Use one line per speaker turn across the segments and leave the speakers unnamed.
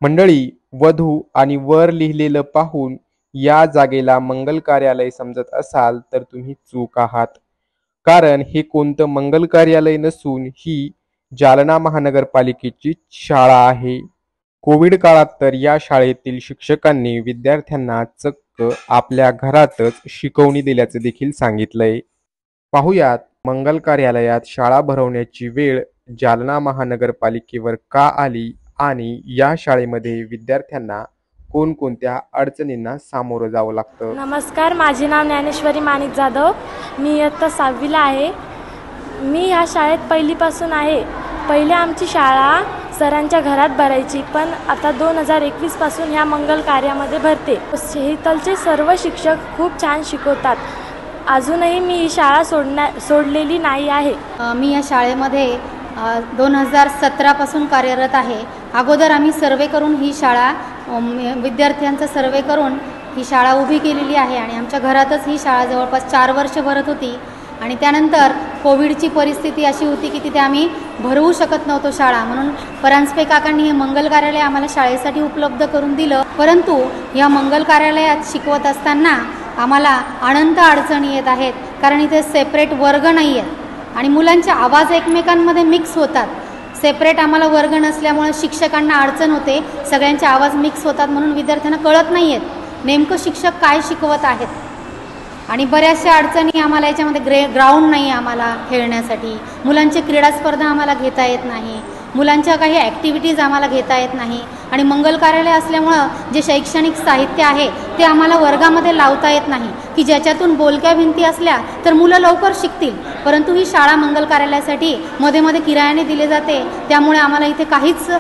मंडळी, वधू आणि वर लिहिलेलं पाहून या जागेला मंगल कार्यालय समजत असाल तर तुम्ही चूक आहात. कारण हे कोणतं मंगल कार्यालय नसून ही जालना महानगरपालिकेची शाळा आहे. कोविड काळात तर या शाळेतील शिक्षकांनी विद्यार्थ्यांना चक्क आपल्या घरातच शिकवणी दिल्याचं देखील सांगितलंय. पाहुयात मंगल कार्यालयात शाळा भरवण्याची वेळ जालना महानगरपालिकेवर का आली आणि या शाळेमध्ये विद्यार्थ्यांना कोणकोणत्या अडचणींना सामोरं जावं लागतं.
नमस्कार, माझे नाव ज्ञानेश्वरी माणिक जाधव. मी इयत्ता 6वीला आहे. मी ह्या शाळेत पहिलीपासून आहे. पहिले आमची शाळा सरांच्या घरात भरायची, पण आता 2021पासून ह्या मंगल कार्यामध्ये भरते. इथलचे सर्व शिक्षक खूप छान शिकवतात. अजूनही मी ही शाळा सोडलेली नाही आहे.
मी या शाळेमध्ये 2017पासून कार्यरत आहे. अगोदर आम्ही सर्वे करून ही शाळा विद्यार्थ्यांचा सर्वे करून ही शाळा उभी केलेली आहे आणि आमच्या घरातच ही शाळा जवळपास 4 वर्ष भरत होती. आणि त्यानंतर कोविडची परिस्थिती अशी होती की तिथे आम्ही भरवू शकत नव्हतो शाळा, म्हणून परांजपे काकांनी हे मंगल कार्यालय आम्हाला शाळेसाठी उपलब्ध करून दिलं. परंतु या मंगल कार्यालयात शिकवत असताना आम्हाला अनंत अडचणी येत आहेत. कारण इथे सेपरेट वर्ग नाही आहेत आणि मुलांचे आवाज एकमेकांमध्ये मिक्स होतात. सेपरेट आम्हाला वर्ग नसल्यामुळे शिक्षकांना अडचण होते. सगळ्यांचे आवाज मिक्स होतात म्हणून विद्यार्थ्यांना कळत नाही आहेत नेमकं शिक्षक काय शिकवत आहेत. आणि बऱ्याचशा अडचणी आम्हाला याच्यामध्ये ग्राउंड नाही आम्हाला खेळण्यासाठी. मुलांचे क्रीडा स्पर्धा आम्हाला घेता येत नाही. मुलांच्या काही ॲक्टिव्हिटीज आम्हाला घेता येत नाही. आणि मंगल कार्यालय असल्यामुळं जे शैक्षणिक साहित्य आहे ते आम्हाला वर्गामध्ये लावता येत नाही की ज्याच्यातून बोलक्या भिंती असल्या तर मुलं लवकर शिकतील. परंतु ही शाळा मंगल कार्यालयासाठी मध्ये मध्ये किरायाने दिले जाते, त्यामुळे आम्हाला इथे काहीच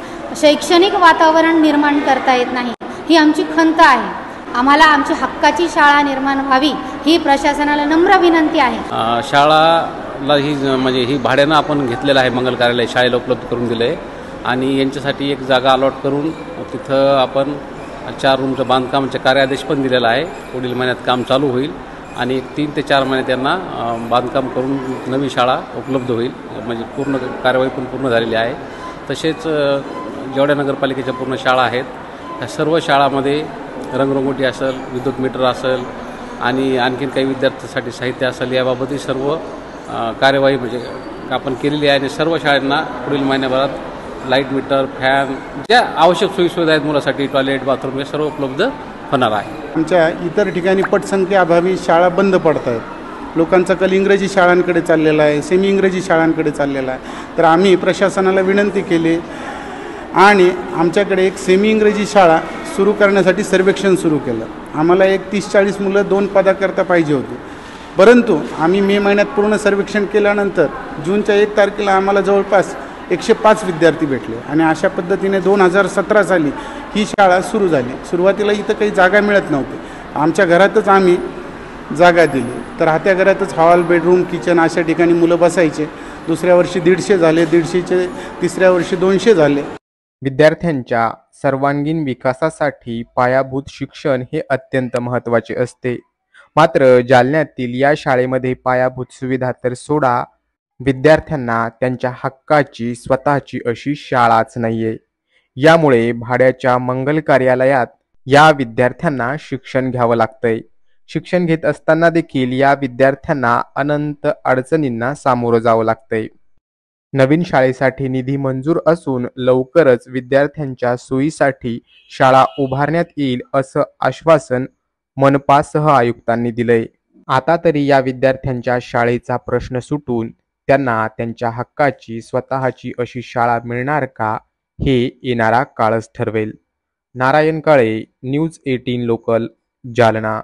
शैक्षणिक वातावरण निर्माण करता येत नाही. ही आमची खंत आहे. आम्हाला आमची हक्काची शाळा निर्माण व्हावी ही प्रशासनाला नम्र विनंती आहे.
शाळाला म्हणजे ही भाड्यानं आपण घेतलेलं आहे. मंगल कार्यालय शाळेला उपलब्ध करून दिलं आहे आणि यांच्यासाठी एक जागा अलॉट करून तिथं आपण 4 रूमचं बांधकामाचे कार्यादेश पण दिलेला आहे. पुढील महिन्यात काम चालू होईल आणि 3 ते 4 महिने त्यांना बांधकाम करून नवी शाळा उपलब्ध होईल. म्हणजे पूर्ण कार्यवाही पण पूर्ण झालेली आहे. तसेच जेवढ्या नगरपालिकेच्या पूर्ण शाळा आहेत ह्या सर्व शाळामध्ये रंगरंगोटी असेल, विद्युत मीटर असेल आणि आणखीन काही विद्यार्थ्यांसाठी साहित्य असेल याबाबतही सर्व कार्यवाही म्हणजे आपण केलेली आहे. आणि सर्व शाळांना पुढील महिन्याभरात लाईट मीटर, फॅन, ज्या आवश्यक सोयीसुविधा आहेत मुलासाठी, टॉयलेट, बाथरूम हे सर्व उपलब्ध होणार आहे.
आमच्या इतर ठिकाणी पटसंख्येअभावी शाळा बंद पडत आहेत. लोकांचा कल इंग्रजी शाळांकडे चाललेला आहे, सेमी इंग्रजी शाळांकडे चाललेला आहे. तर आम्ही प्रशासनाला विनंती केली आणि आमच्याकडे एक सेमी इंग्रजी शाळा सुरू करण्यासाठी सर्वेक्षण सुरू केलं. आम्हाला एक 30-40 मुलं 2 पदाकरता पाहिजे होती. परंतु आम्ही मे महिन्यात पूर्ण सर्वेक्षण केल्यानंतर जूनच्या 1 तारखेला आम्हाला जवळपास 105 विद्यार्थी भेटले आणि अशा पद्धतीने 2017 साली ही शाळा सुरू झाली. सुरुवातीला इथं काही जागा मिळत नव्हती. आमच्या घरातच आम्ही जागा दिली. तर हात्या घरातच हॉल, बेडरूम, किचन अशा ठिकाणी मुलं बसायचे. दुसऱ्या वर्षी 150 झाले, 150चे तिसऱ्या वर्षी 200 झाले.
विद्यार्थ्यांच्या सर्वांगीण विकासासाठी पायाभूत शिक्षण हे अत्यंत महत्त्वाचे असते. मात्र जालन्यातील या शाळेमध्ये पायाभूत सुविधा तर सोडा, विद्यार्थ्यांना त्यांच्या हक्काची स्वतःची अशी शाळाच नाहीये. यामुळे भाड्याच्या मंगल कार्यालयात या विद्यार्थ्यांना शिक्षण घ्यावं लागतंय. शिक्षण घेत असताना देखील या विद्यार्थ्यांना अनंत अडचणींना सामोरं जावं लागतंय. नवीन शाळेसाठी निधी मंजूर असून लवकरच विद्यार्थ्यांच्या सोयीसाठी शाळा उभारण्यात येईल असं आश्वासन मनपा सह आयुक्तांनी दिलंय. आता तरी या विद्यार्थ्यांच्या शाळेचा प्रश्न सुटून त्यांना त्यांच्या हक्काची स्वतःची अशी शाळा मिळणार का हे येणारा काळच ठरवेल. Narayan Kale, news 18 local, Jalna.